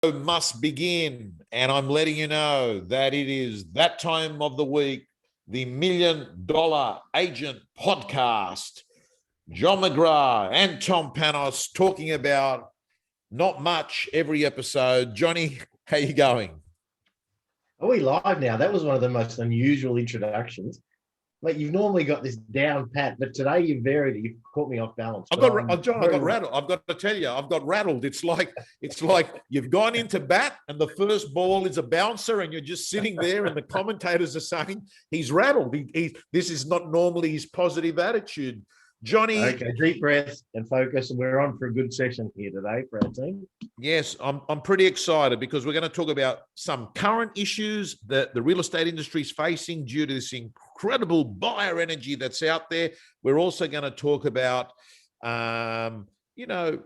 Must begin, and I'm letting you know that it is that time of the week, the $1 Million Agent podcast. John McGrath and Tom Panos talking about not much every episode. Johnny, how you going? Are we live now? That was one of the most unusual introductions. Like, you've normally got this down pat, but today you've varied it. You've caught me off balance. I got rattled. I've got to tell you, I've got rattled. It's like you've gone into bat and the first ball is a bouncer and you're just sitting there and the commentators are saying he's rattled. This is not normally his positive attitude. Johnny. Okay, deep breath and focus, and we're on for a good session here today for our team. Yes, I'm pretty excited because we're going to talk about some current issues that the real estate industry is facing due to this incredible buyer energy that's out there. We're also going to talk about, the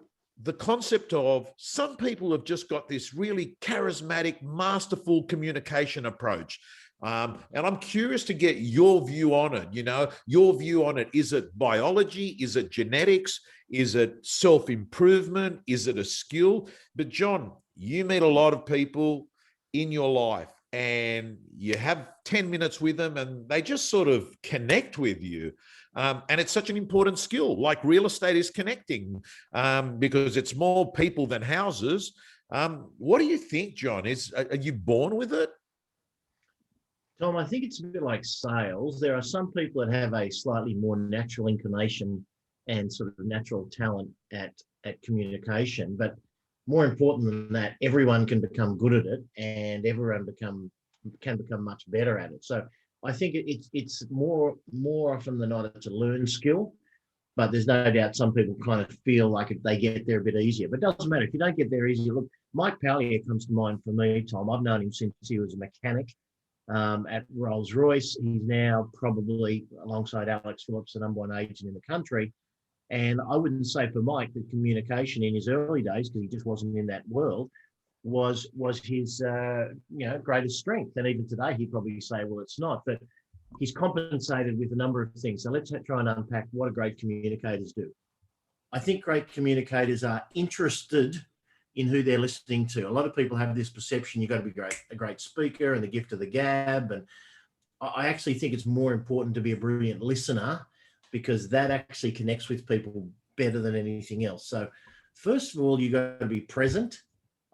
concept of some people have just got this really charismatic, masterful communication approach. And I'm curious to get your view on it. Your view on it. Is it biology? Is it genetics? Is it self-improvement? Is it a skill? But John, you meet a lot of people in your life and you have 10 minutes with them and they just sort of connect with you. And it's such an important skill, like real estate is connecting, because it's more people than houses. What do you think, John? Are you born with it? Tom, I think it's a bit like sales. There are some people that have a slightly more natural inclination and sort of natural talent at communication. But more important than that, everyone can become good at it and everyone can become much better at it. So I think it's more often than not, it's a learned skill. But there's no doubt some people kind of feel like if they get there a bit easier. But it doesn't matter. If you don't get there easier, look, Mike Pallier comes to mind for me, Tom. I've known him since he was a mechanic at Rolls-Royce. He's now probably, alongside Alex Phillips, the number one agent in the country. And I wouldn't say for Mike that communication in his early days, because he just wasn't in that world, was his greatest strength. And even today, he'd probably say, well, it's not. But he's compensated with a number of things. So let's try and unpack what do great communicators do. I think great communicators are interested in who they're listening to. A lot of people have this perception you've got to be a great speaker and the gift of the gab. And I actually think it's more important to be a brilliant listener, because that actually connects with people better than anything else. So first of all, you got to be present.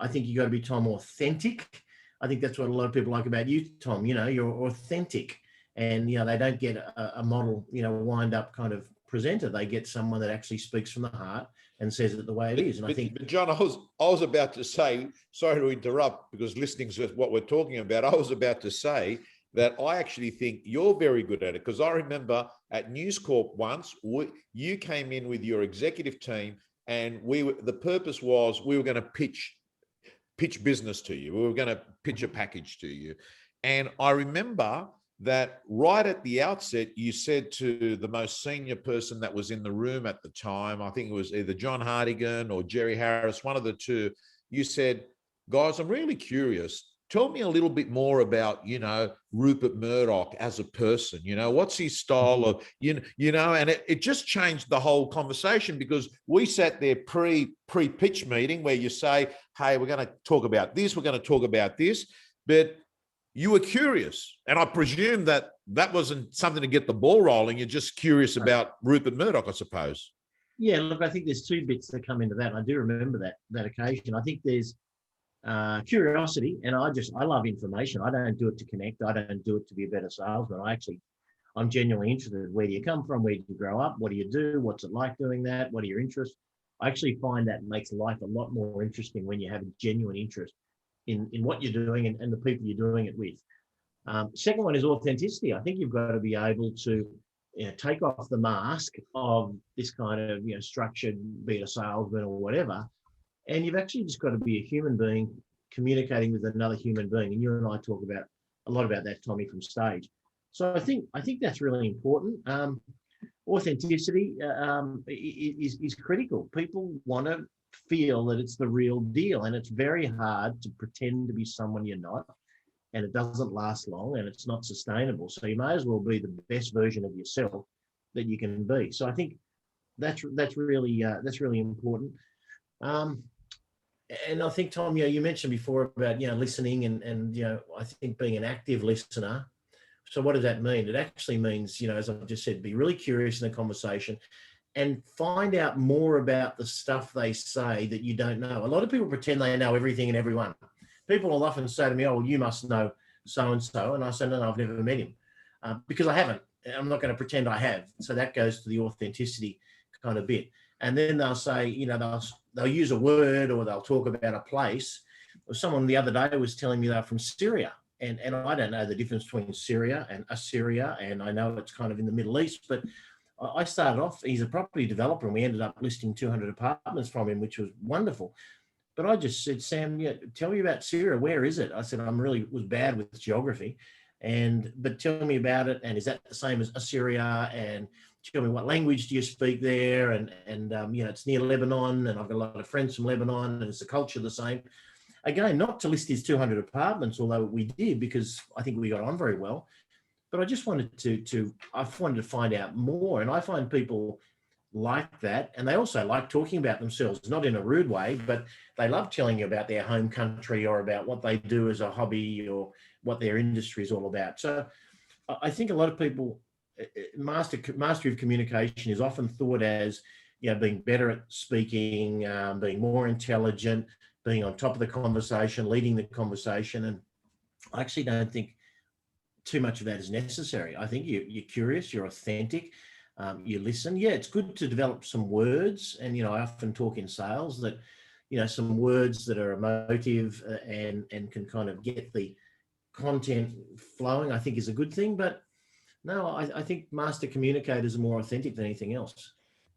I think you got to be, Tom, authentic. I think that's what a lot of people like about you, Tom. You're authentic, and they don't get a model, wind up kind of presenter. They get someone that actually speaks from the heart and says it the way it is. And I think, but John, I was about to say, sorry to interrupt, because listening to what we're talking about, I was about to say that I actually think you're very good at it, because I remember at News Corp once, you came in with your executive team, and the purpose was we were going to pitch business to you. We were going to pitch a package to you. And I remember that right at the outset, you said to the most senior person that was in the room at the time, I think it was either John Hardigan or Jerry Harris, one of the two, you said, guys, I'm really curious. Tell me a little bit more about, Rupert Murdoch as a person. What's his style of, and it just changed the whole conversation, because we sat there pre-pitch meeting where you say, hey, we're going to talk about this, we're going to talk about this, but you were curious. And I presume that wasn't something to get the ball rolling. You're just curious about Rupert Murdoch, I suppose. Yeah, look, I think there's two bits that come into that. And I do remember that occasion. I think there's curiosity, and I love information. I don't do it to connect. I don't do it to be a better salesman. I'm genuinely interested. Where do you come from? Where did you grow up? What do you do? What's it like doing that? What are your interests? I actually find that makes life a lot more interesting when you have a genuine interest in what you're doing and the people you're doing it with. Second one is authenticity. I think you've got to be able to take off the mask of this kind of structured, be it a salesman or whatever, and you've actually just got to be a human being communicating with another human being. And you and I talk about a lot about that, Tommy, from stage. So I think that's really important. Authenticity is critical. People want to feel that it's the real deal, and it's very hard to pretend to be someone you're not, and it doesn't last long, and it's not sustainable. So you may as well be the best version of yourself that you can be. So I think that's really important. And I think, Tom, you mentioned before about, listening and, I think being an active listener. So what does that mean? It actually means, as I've just said, be really curious in the conversation and find out more about the stuff they say that you don't know. A lot of people pretend they know everything and everyone. People will often say to me, "Oh, well, you must know so-and-so." And I say, "No, I've never met him," because I haven't. I'm not going to pretend I have. So that goes to the authenticity kind of bit. And then they'll say, they'll use a word or they'll talk about a place. Or someone the other day was telling me they're from Syria. And I don't know the difference between Syria and Assyria. And I know it's kind of in the Middle East, but I started off, he's a property developer, and we ended up listing 200 apartments from him, which was wonderful. But I just said, "Sam, tell me about Syria. Where is it?" I said, was bad with geography. But tell me about it. And is that the same as Assyria? And tell me, what language do you speak there? And it's near Lebanon, and I've got a lot of friends from Lebanon, and is the culture the same? Again, not to list his 200 apartments, although we did, because I think we got on very well. But I just wanted I wanted to find out more. And I find people like that. And they also like talking about themselves, not in a rude way, but they love telling you about their home country or about what they do as a hobby or what their industry is all about. So I think a lot of people, mastery of communication is often thought as, being better at speaking, being more intelligent, being on top of the conversation, leading the conversation. And I actually don't think too much of that is necessary. I think you're curious, you're authentic, you listen. Yeah, it's good to develop some words. And, I often talk in sales that, some words that are emotive and can kind of get the content flowing, I think is a good thing. But no, I think master communicators are more authentic than anything else.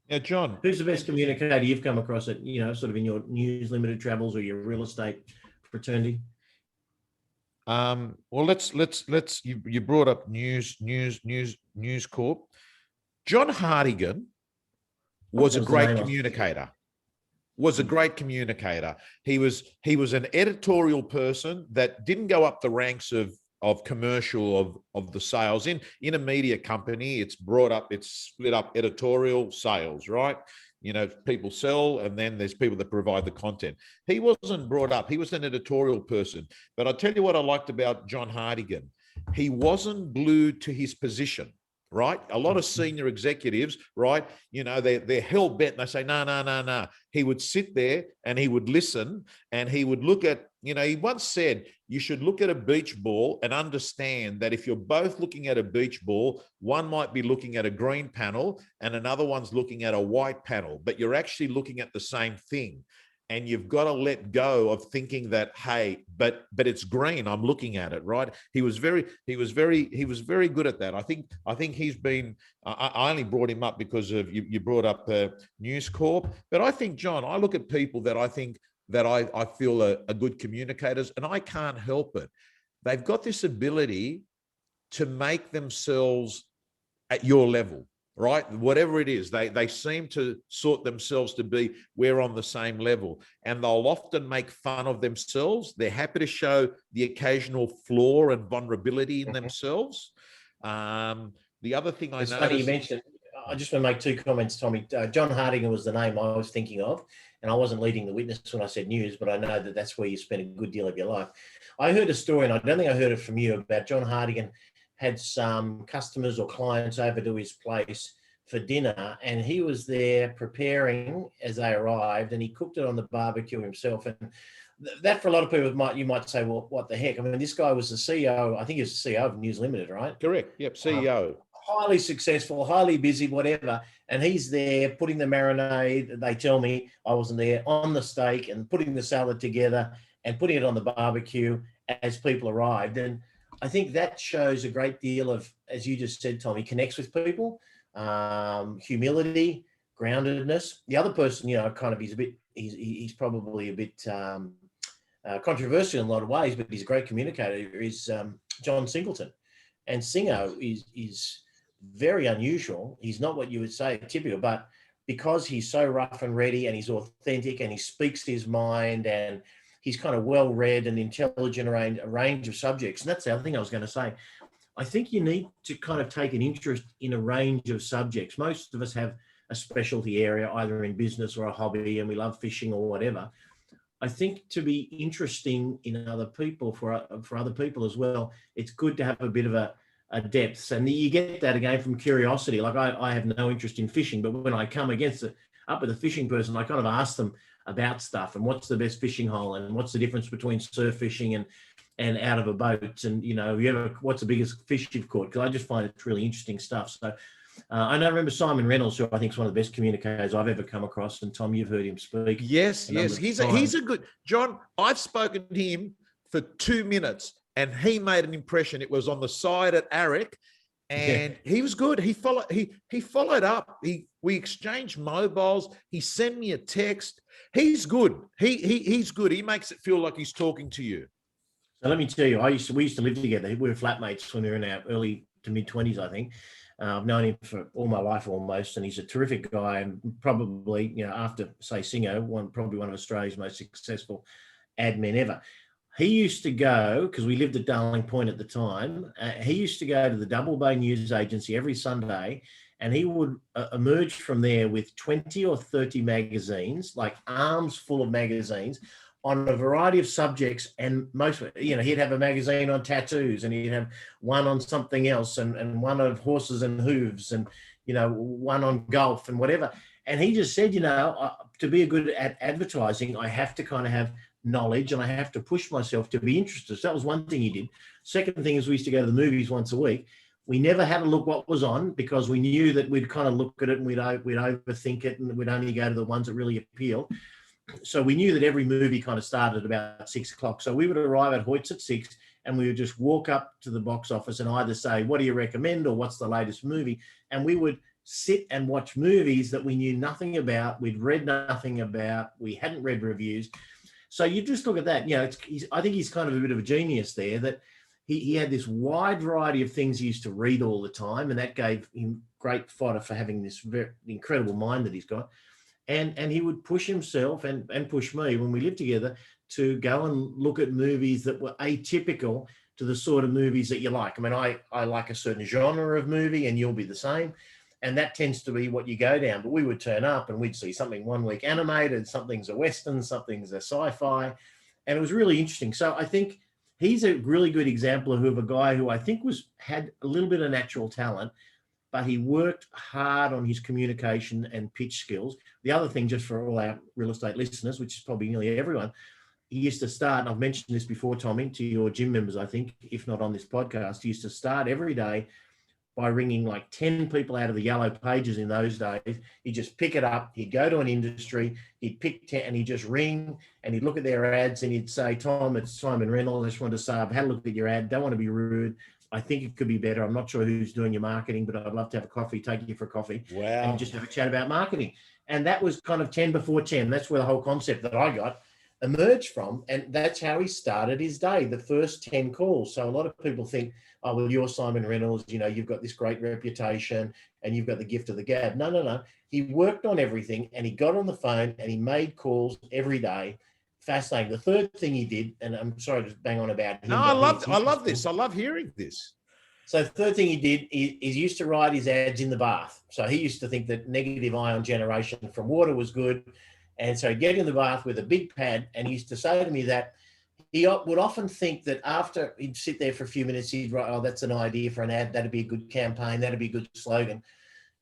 Now, John, who's the best communicator you've come across at, sort of in your News Limited travels or your real estate fraternity? Well, let's you brought up News Corp. John Hartigan was a great communicator. He was an editorial person that didn't go up the ranks of commercial of the sales in a media company. It's split up editorial, sales, right? People sell, and then there's people that provide the content. He wasn't brought up. He was an editorial person. But I'll tell you what I liked about John Hartigan. He wasn't glued to his position, right? A lot of senior executives, right? They're hell bent. And they say, no. He would sit there and he would listen, and he would look at, he once said, you should look at a beach ball and understand that if you're both looking at a beach ball, one might be looking at a green panel and another one's looking at a white panel, but you're actually looking at the same thing. And you've got to let go of thinking that, hey, but it's green, I'm looking at it, right? He was very good at that. I think he's been. I only brought him up because of you brought up News Corp, but I think, John, I look at people that I think that I feel are good communicators, and I can't help it. They've got this ability to make themselves at your level. Right? Whatever it is, they seem to sort themselves to be, we're on the same level. And they'll often make fun of themselves. They're happy to show the occasional flaw and vulnerability in themselves. The other thing it's funny you mentioned, I just want to make two comments, Tommy. John Hartigan was the name I was thinking of, and I wasn't leading the witness when I said news, but I know that that's where you spent a good deal of your life. I heard a story, and I don't think I heard it from you, about John Hartigan had some customers or clients over to his place for dinner, and he was there preparing as they arrived, and he cooked it on the barbecue himself. And that, for a lot of people, you might say, well, what the heck? I mean, this guy was the CEO. I think he was the CEO of News Limited, right? Correct. Yep. CEO. Highly successful, highly busy, whatever. And he's there putting the marinade, they tell me, I wasn't there, on the steak, and putting the salad together and putting it on the barbecue as people arrived. And I think that shows a great deal of, as you just said, Tom, he connects with people, humility, groundedness. The other person, kind of, he's probably a bit controversial in a lot of ways, but he's a great communicator, is John Singleton. And Singo is very unusual. He's not what you would say typical, but because he's so rough and ready and he's authentic and he speaks his mind and he's kind of well-read and intelligent around a range of subjects. And that's the other thing I was going to say. I think you need to kind of take an interest in a range of subjects. Most of us have a specialty area, either in business or a hobby, and we love fishing or whatever. I think to be interesting in other people, for other people as well, it's good to have a bit of a depth. And you get that again from curiosity. Like I have no interest in fishing, but when I come up with a fishing person, I kind of ask them about stuff and what's the best fishing hole and what's the difference between surf fishing and out of a boat, and what's the biggest fish you've caught, because I just find it's really interesting stuff. So I remember Simon Reynolds, who I think is one of the best communicators I've ever come across, and Tom, you've heard him speak. Yes, he's a good John. I've spoken to him for 2 minutes, and he made an impression. It was on the side at Arik, and he was good. He followed up. We exchanged mobiles. He sent me a text. He's good. He's good. He makes it feel like he's talking to you. So let me tell you, we used to live together. We were flatmates when we were in our early to mid 20s, I think. I've known him for all my life almost, and he's a terrific guy, and probably, after, say, Singo, probably one of Australia's most successful ad men ever. He used to go, because we lived at Darling Point at the time, he used to go to the Double Bay News Agency every Sunday, and he would emerge from there with 20 or 30 magazines, like arms full of magazines, on a variety of subjects. And most, he'd have a magazine on tattoos, and he'd have one on something else, and one of horses and hooves, and, one on golf and whatever. And he just said, to be good at advertising, I have to kind of have knowledge, and I have to push myself to be interested. So that was one thing he did. Second thing is, we used to go to the movies once a week. We never had a look what was on, because we knew that we'd kind of look at it and we'd overthink it, and we'd only go to the ones that really appealed. So we knew that every movie kind of started about 6 o'clock. So we would arrive at Hoyt's at 6, and we would just walk up to the box office and either say, what do you recommend, or what's the latest movie? And we would sit and watch movies that we knew nothing about, we'd read nothing about, we hadn't read reviews. So you just look at that. I think he's kind of a bit of a genius there, that he had this wide variety of things he used to read all the time, and that gave him great fodder for having this very incredible mind that he's got. And he would push himself and push me when we lived together to go and look at movies that were atypical to the sort of movies that you like. I mean, I like a certain genre of movie, and you'll be the same. And that tends to be what you go down. But we would turn up and we'd see something one week animated, something's a Western, something's a sci-fi. And it was really interesting. So I think he's a really good example of a guy who I think had a little bit of natural talent, but he worked hard on his communication and pitch skills. The other thing, just for all our real estate listeners, which is probably nearly everyone, he used to start, and I've mentioned this before, Tommy, to your gym members, I think, if not on this podcast, he used to start every day by ringing like 10 people out of the yellow pages in those days. He'd just pick it up, he'd go to an industry, he'd pick 10, and he'd just ring, and he'd look at their ads, and he'd say, Tom, it's Simon Reynolds. I just want to say, I've had a look at your ad, don't want to be rude. I think it could be better. I'm not sure who's doing your marketing, but I'd love to have a coffee, take you for a coffee. Wow. And just have a chat about marketing. And that was kind of 10 before 10. That's where the whole concept that I got emerged from. And that's how he started his day, the first 10 calls. So a lot of people think, oh, well, you're Simon Reynolds, you've got this great reputation and you've got the gift of the gab. No. He worked on everything, and he got on the phone and he made calls every day. Fascinating. The third thing he did, and I'm sorry to bang on about him. No, I love this. I love hearing this. So the third thing he did is he used to write his ads in the bath. So he used to think that negative ion generation from water was good. And so he'd get in the bath with a big pad, and he used to say to me that he would often think that after he'd sit there for a few minutes, he'd write, oh, that's an idea for an ad. That'd be a good campaign. That'd be a good slogan.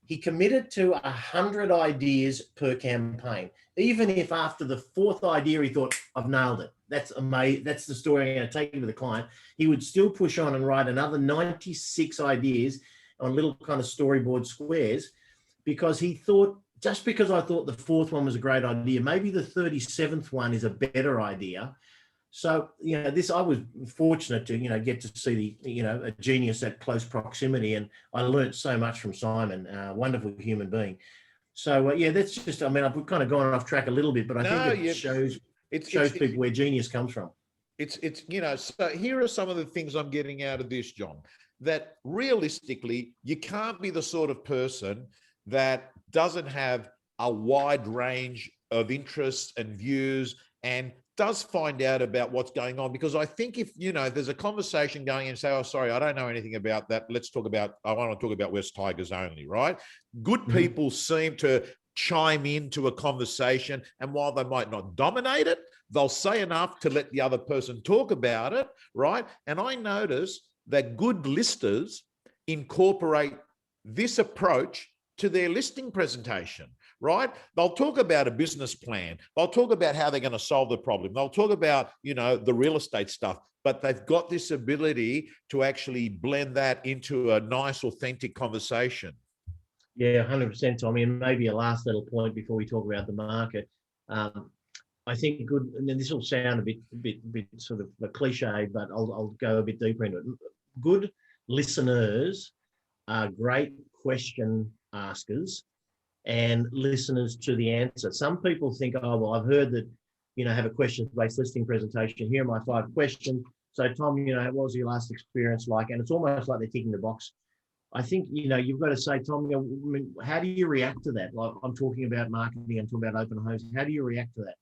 He committed to 100 ideas per campaign. Even if after the fourth idea, he thought, I've nailed it. That's amazing. That's the story I'm going to take to the client. He would still push on and write another 96 ideas on little kind of storyboard squares, because he thought, just because I thought the fourth one was a great idea, maybe the 37th one is a better idea. So, I was fortunate to, get to see a genius at close proximity. And I learned so much from Simon, a wonderful human being. So, that's just, I've kind of gone off track a little bit, but I think it shows people where genius comes from. So here are some of the things I'm getting out of this, John, that realistically, you can't be the sort of person that doesn't have a wide range of interests and views and does find out about what's going on. Because I think if, there's a conversation going and say, oh, sorry, I don't know anything about that. I want to talk about West Tigers only, right? Good people seem to chime into a conversation, and while they might not dominate it, they'll say enough to let the other person talk about it, right? And I notice that good listers incorporate this approach to their listing presentation, right? They'll talk about a business plan. They'll talk about how they're going to solve the problem. They'll talk about, the real estate stuff, but they've got this ability to actually blend that into a nice, authentic conversation. Yeah, 100%, Tommy. And maybe a last little point before we talk about the market. I think good, and then this will sound a bit sort of a cliche, but I'll go a bit deeper into it. Good listeners are great question askers and listeners to the answer. Some people think, oh, well, I've heard that, have a questions-based listing presentation. Here are my 5 questions. So, Tom, what was your last experience like? And it's almost like they're ticking the box. I think, you've got to say, Tom, how do you react to that? Like, I'm talking about marketing, I'm talking about open homes. How do you react to that?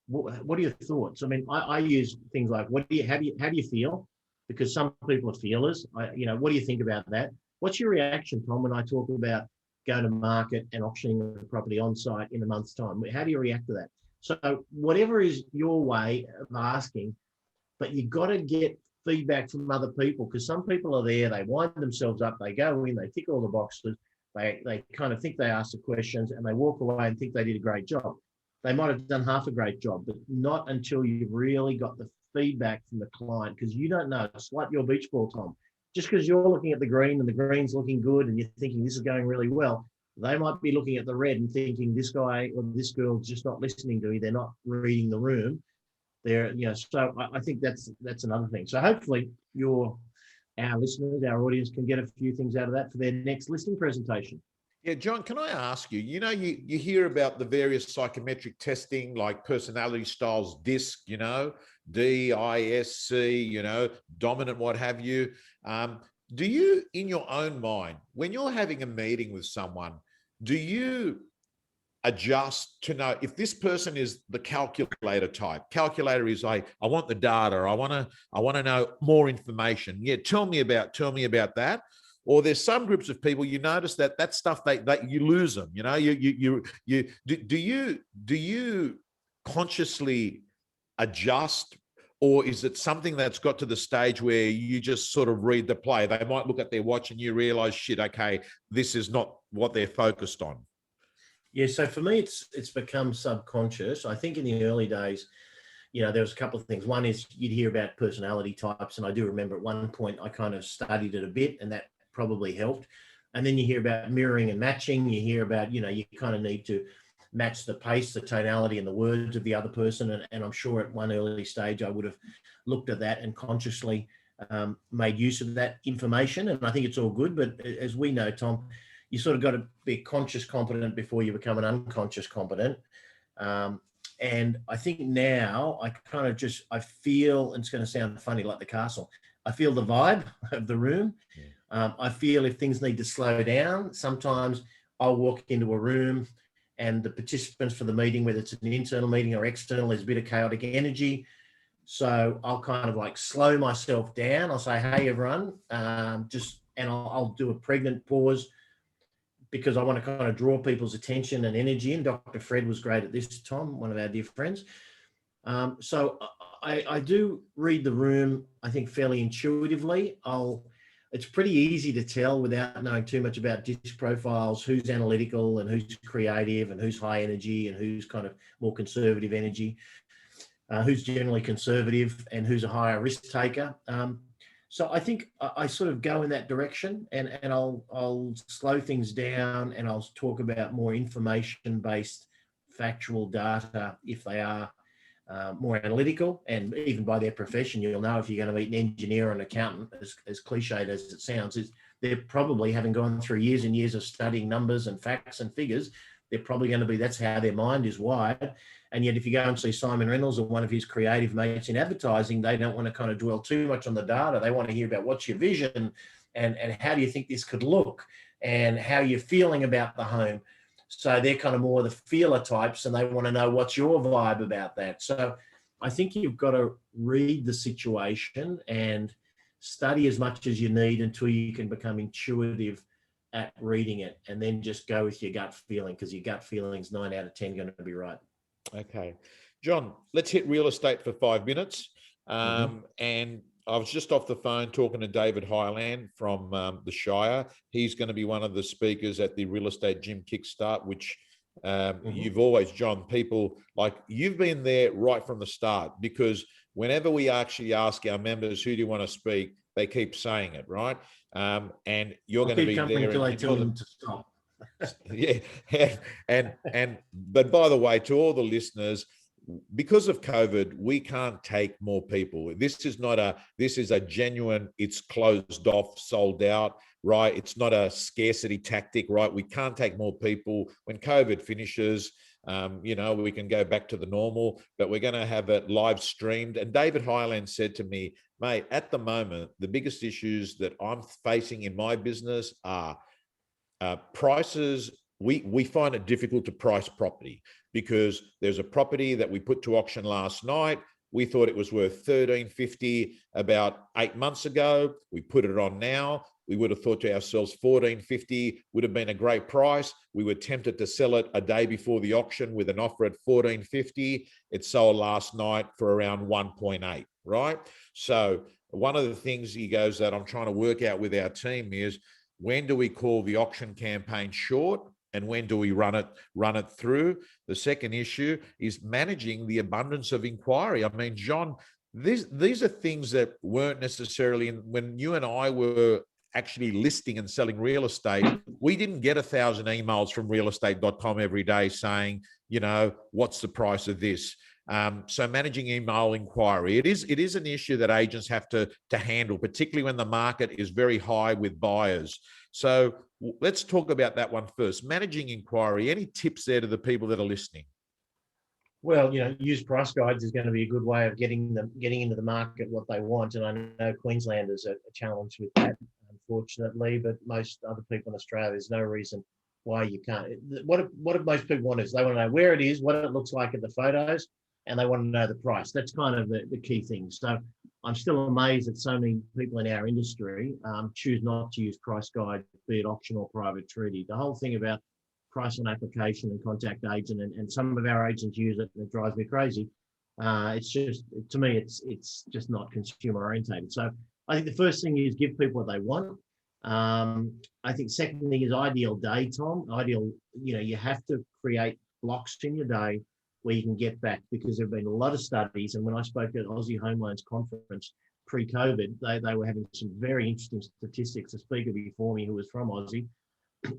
What are your thoughts? I mean, I use things like, how do you feel? Because some people are feelers. What do you think about that? What's your reaction, Tom, when I talk about go to market and auctioning the property on site in a month's time? How do you react to that? So whatever is your way of asking, but you've got to get feedback from other people, because some people are there, they wind themselves up, they go in, they tick all the boxes, they kind of think they asked the questions and they walk away and think they did a great job. They might have done half a great job, but not until you've really got the feedback from the client, because you don't know. It's like your beach ball, Tom. Just because you're looking at the green and the green's looking good and you're thinking this is going really well, they might be looking at the red and thinking this guy or this girl's just not listening to me. They're not reading the room. So I think that's another thing. So hopefully our listeners, our audience can get a few things out of that for their next listing presentation. Yeah, John, can I ask you, you hear about the various psychometric testing like personality styles, DISC, DISC, dominant, what have you. Do you, in your own mind, when you're having a meeting with someone, do you adjust to know if this person is the calculator type? Calculator is I want the data. I want to know more information. Yeah, tell me about that. Or there's some groups of people you notice that stuff that you lose them. Do you consciously adjust, or is it something that's got to the stage where you just sort of read the play? They might look at their watch and you realize, shit, okay, this is not what they're focused on. Yeah, so for me, it's become subconscious. I think in the early days, there was a couple of things. One is you'd hear about personality types, and I do remember at one point I kind of studied it a bit, and that probably helped. And then you hear about mirroring and matching. You hear about, you kind of need to match the pace, the tonality, and the words of the other person. And I'm sure at one early stage I would have looked at that and consciously made use of that information. And I think it's all good. But as we know, Tom, you sort of got to be conscious competent before you become an unconscious competent. And I think now I kind of I feel, and it's going to sound funny like the castle, I feel the vibe of the room. I feel if things need to slow down. Sometimes I'll walk into a room and the participants for the meeting, whether it's an internal meeting or external, there's a bit of chaotic energy. So I'll kind of like slow myself down. I'll say, hey, everyone, and I'll do a pregnant pause, because I want to kind of draw people's attention and energy. And Dr. Fred was great at this, Tom, one of our dear friends. So I do read the room, I think, fairly intuitively. It's pretty easy to tell without knowing too much about DISC profiles, who's analytical and who's creative and who's high energy and who's kind of more conservative energy, who's generally conservative and who's a higher risk taker. So I think I sort of go in that direction, and I'll slow things down, and I'll talk about more information-based factual data if they are more analytical. And even by their profession, you'll know if you're going to meet an engineer or an accountant, as cliched as it sounds, is they're probably, having gone through years and years of studying numbers and facts and figures, they're probably going to be, that's how their mind is wired. And yet if you go and see Simon Reynolds or one of his creative mates in advertising, they don't want to kind of dwell too much on the data. They want to hear about what's your vision and how do you think this could look and how you're feeling about the home. So they're kind of more the feeler types, and they want to know what's your vibe about that. So I think you've got to read the situation and study as much as you need until you can become intuitive at reading it, and then just go with your gut feeling, because your gut feeling's 9 out of 10 going to be right. Okay. John, let's hit real estate for 5 minutes. Mhm. And I was just off the phone talking to David Highland from the Shire. He's going to be one of the speakers at the Real Estate Gym Kickstart, which you've always, John, people like you've been there right from the start, because whenever we actually ask our members, who do you want to speak? They keep saying it, right? And you're I'll going to keep be coming there. until I And tell them to stop. yeah, but by the way, to all the listeners, because of COVID, we can't take more people. This is a genuine, it's closed off, sold out, right? It's not a scarcity tactic, right? We can't take more people. When COVID finishes, we can go back to the normal, but we're going to have it live streamed. And David Highland said to me, mate, at the moment, the biggest issues that I'm facing in my business are prices. We find it difficult to price property, because there's a property that we put to auction last night. We thought it was worth $13.50 about 8 months ago. We put it on now. We would have thought to ourselves $14.50 would have been a great price. We were tempted to sell it a day before the auction with an offer at $14.50. It sold last night for around 1.8, right? So one of the things he goes that I'm trying to work out with our team is, when do we call the auction campaign short, and when do we run it through? The second issue is managing the abundance of inquiry. I mean, John, these are things that weren't necessarily when you and I were actually listing and selling real estate. We didn't get 1,000 emails from realestate.com every day saying, what's the price of this? So managing email inquiry, it is an issue that agents have to handle, particularly when the market is very high with buyers. So let's talk about that one first. Managing inquiry. Any tips there to the people that are listening? Well, use price guides is going to be a good way of getting into the market what they want. And I know Queenslanders are challenged with that, unfortunately, but most other people in Australia, there's no reason why you can't. What most people want is they want to know where it is, what it looks like at the photos, and they want to know the price. That's kind of the key thing. So I'm still amazed that so many people in our industry choose not to use price guide, be it auction or private treaty. The whole thing about price on application and contact agent, and some of our agents use it, and it drives me crazy. It's just, to me, it's just not consumer orientated. So I think the first thing is give people what they want. I think second thing is ideal day, Tom. You have to create blocks in your day where you can get back, because there have been a lot of studies. And when I spoke at Aussie Home Loans Conference pre-COVID, they were having some very interesting statistics. A speaker before me who was from Aussie,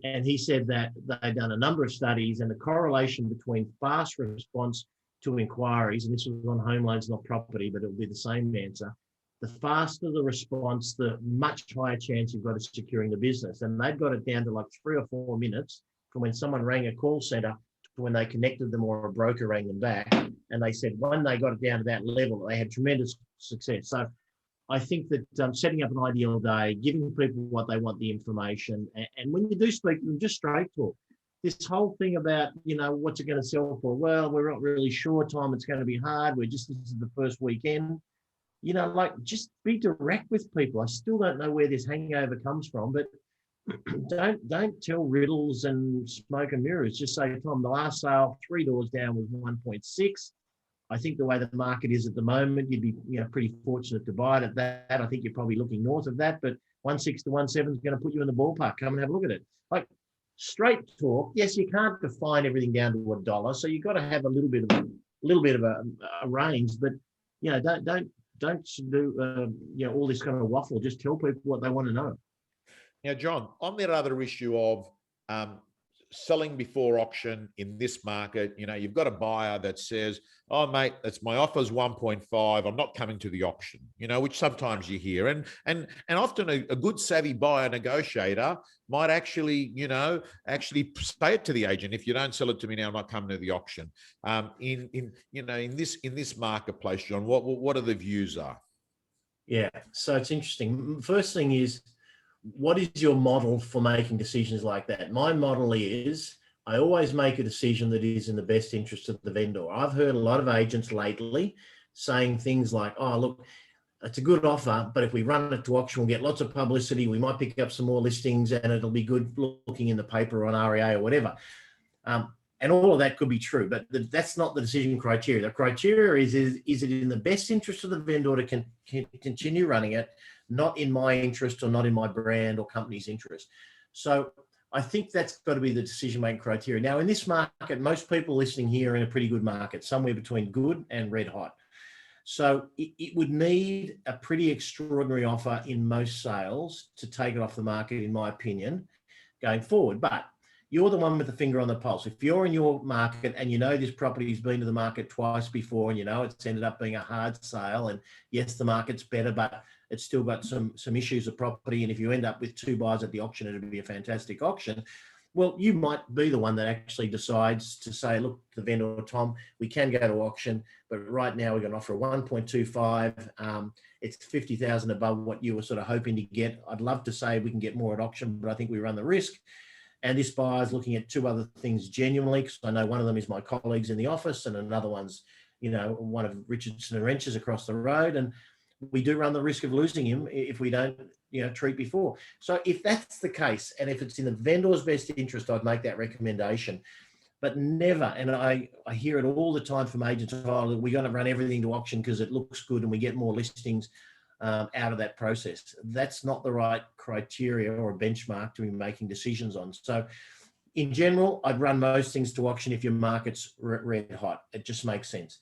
and he said that they'd done a number of studies, and the correlation between fast response to inquiries, and this was on home loans, not property, but it will be the same answer. The faster the response, the much higher chance you've got of securing the business. And they've got it down to like 3 or 4 minutes from when someone rang a call center to when they connected them or a broker rang them back. And they said when they got it down to that level, they had tremendous success. So I think that setting up an ideal day, giving people what they want, the information, and when you do speak to them, just straight talk. This whole thing about, what's it going to sell for? Well, we're not really sure, Tom. It's going to be hard. This is the first weekend. Just be direct with people. I still don't know where this hangover comes from, but don't tell riddles and smoke and mirrors. Just say, Tom, the last sale 3 doors down was 1.6. I think the way the market is at the moment, you'd be pretty fortunate to buy it at that. I think you're probably looking north of that, but 1.6 to 1.7 is going to put you in the ballpark. Come and have a look at it. Like straight talk. Yes, you can't define everything down to a dollar, so you've got to have a little bit of a range. But don't do all this kind of waffle. Just tell people what they want to know. Now, John, on that other issue of selling before auction in this market, you've got a buyer that says, oh, mate, that's my offer's 1.5. I'm not coming to the auction, which sometimes you hear. And often a good savvy buyer negotiator might actually say it to the agent, if you don't sell it to me now, I'm not coming to the auction. In this marketplace, John, what are the views are? Yeah, so it's interesting. First thing is, what is your model for making decisions like that? My model is I always make a decision that is in the best interest of the vendor. I've heard a lot of agents lately saying things like, oh, look, it's a good offer, but if we run it to auction, we'll get lots of publicity. We might pick up some more listings and it'll be good looking in the paper on REA or whatever. And all of that could be true, but that's not the decision criteria. The criteria is it in the best interest of the vendor to continue running it, not in my interest or not in my brand or company's interest. So I think that's got to be the decision-making criteria. Now, in this market, most people listening here are in a pretty good market, somewhere between good and red hot. So it would need a pretty extraordinary offer in most sales to take it off the market, in my opinion, going forward. But you're the one with the finger on the pulse. If you're in your market and you know this property's been to the market twice before, and you know it's ended up being a hard sale, and yes, the market's better, but it's still got some issues of property. And if you end up with 2 buyers at the auction, it'll be a fantastic auction. Well, you might be the one that actually decides to say, look, the vendor, Tom, we can go to auction, but right now we're going to offer a 1.25. It's 50,000 above what you were sort of hoping to get. I'd love to say we can get more at auction, but I think we run the risk. And this buyer's looking at 2 other things genuinely, because I know one of them is my colleagues in the office, and another one's, you know, one of Richardson and Wrenches across the road. And we do run the risk of losing him if we don't, you know, treat before. So if that's the case, and if it's in the vendor's best interest, I'd make that recommendation. But never, and I hear it all the time from agents, oh, we're going to run everything to auction because it looks good and we get more listings out of that process. That's not the right criteria or a benchmark to be making decisions on. So in general, I'd run most things to auction if your market's red hot. It just makes sense.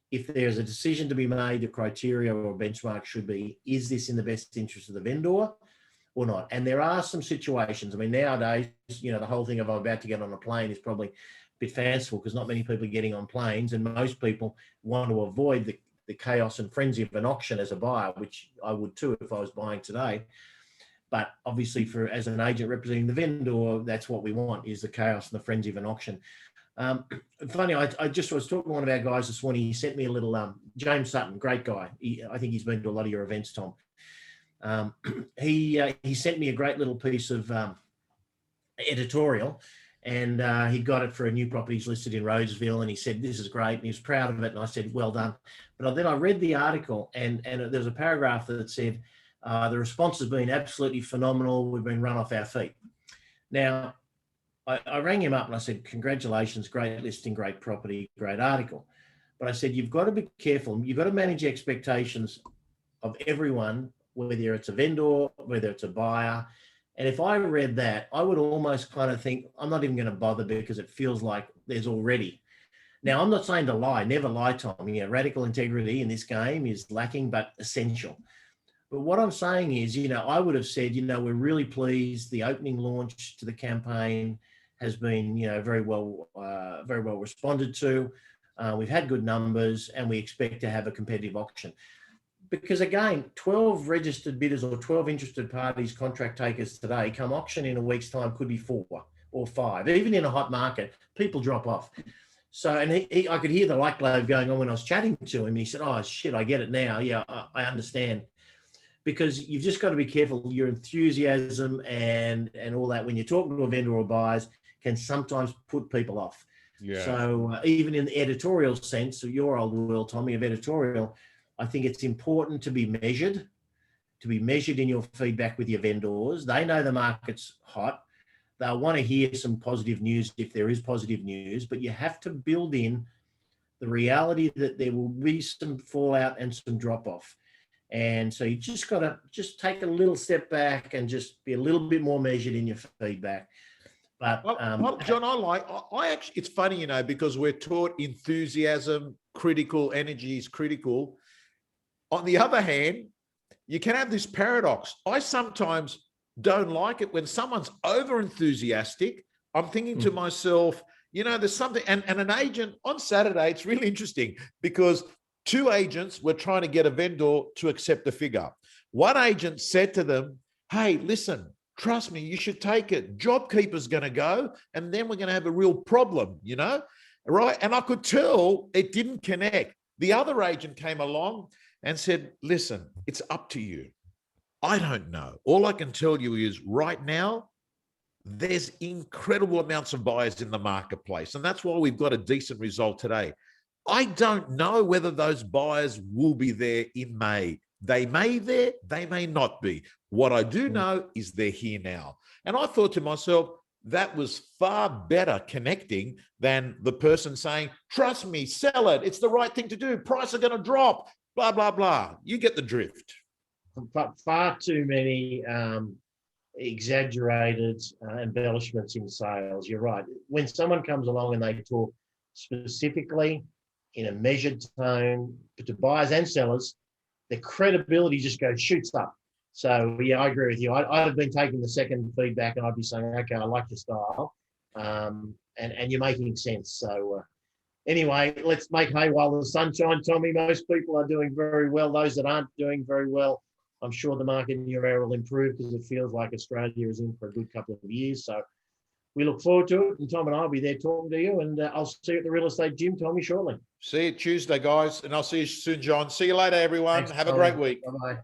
If there's a decision to be made, the criteria or benchmark should be, is this in the best interest of the vendor or not? And there are some situations. I mean, nowadays, you know, the whole thing of I'm about to get on a plane is probably a bit fanciful because not many people are getting on planes, and most people want to avoid the chaos and frenzy of an auction as a buyer, which I would too if I was buying today. But obviously, as an agent representing the vendor, that's what we want, is the chaos and the frenzy of an auction. Funny, I just was talking to one of our guys this morning. He sent me a little, James Sutton, great guy. I think he's been to a lot of your events, Tom. He sent me a great little piece of editorial, and he got it for a new property he's listed in Roseville, and he said, this is great, and he was proud of it, and I said, well done. But then I read the article, and there's a paragraph that said, the response has been absolutely phenomenal. We've been run off our feet. Now, I rang him up and I said, congratulations, great listing, great property, great article. But I said, you've got to be careful. You've got to manage expectations of everyone, whether it's a vendor, whether it's a buyer. And if I read that, I would almost kind of think, I'm not even going to bother because it feels like there's already. Now, I'm not saying to lie, never lie, Tom. Yeah, radical integrity in this game is lacking, but essential. But what I'm saying is, you know, I would have said, you know, we're really pleased. The opening launch to the campaign has been, you know, very well responded to. We've had good numbers, and we expect to have a competitive auction. Because again, 12 registered bidders or 12 interested parties, contract takers today, come auction in a week's time, could be 4 or 5. Even in a hot market, people drop off. So, and I could hear the light globe going on when I was chatting to him. He said, oh shit, I get it now. Yeah, I understand. Because you've just got to be careful. Your enthusiasm and all that when you're talking to a vendor or buyers can sometimes put people off. Yeah. So even in the editorial sense of your old world, Tommy, of editorial, I think it's important to be measured in your feedback with your vendors. They know the market's hot. They'll want to hear some positive news if there is positive news, but you have to build in the reality that there will be some fallout and some drop off. And so you just got to just take a little step back and just be a little bit more measured in your feedback. But John, I actually, it's funny, you know, because we're taught enthusiasm, critical energy is critical. On the other hand, you can have this paradox. I sometimes don't like it when someone's over enthusiastic. I'm thinking to myself, you know, there's something, and an agent on Saturday, it's really interesting because 2 agents were trying to get a vendor to accept the figure. One agent said to them, hey, listen, trust me, you should take it. JobKeeper's going to go, and then we're going to have a real problem, you know, right? And I could tell it didn't connect. The other agent came along and said, listen, it's up to you. I don't know. All I can tell you is right now, there's incredible amounts of buyers in the marketplace. And that's why we've got a decent result today. I don't know whether those buyers will be there in May. They may be there, they may not be. What I do know is they're here now. And I thought to myself, that was far better connecting than the person saying, trust me, sell it. It's the right thing to do. Price are going to drop, blah, blah, blah. You get the drift. But far too many exaggerated embellishments in sales. You're right. When someone comes along and they talk specifically in a measured tone to buyers and sellers, the credibility just shoots up. So yeah, I agree with you. I'd have been taking the second feedback and I'd be saying, okay, I like your style, and you're making sense. So anyway, let's make hay while the sun shines, Tommy. Most people are doing very well. Those that aren't doing very well, I'm sure the market in your area will improve because it feels like Australia is in for a good couple of years. So we look forward to it. And Tom and I will be there talking to you. And I'll see you at the real estate gym, Tommy, shortly. See you Tuesday, guys. And I'll see you soon, John. See you later, everyone. Thanks, Have a Tommy. great week. Bye-bye.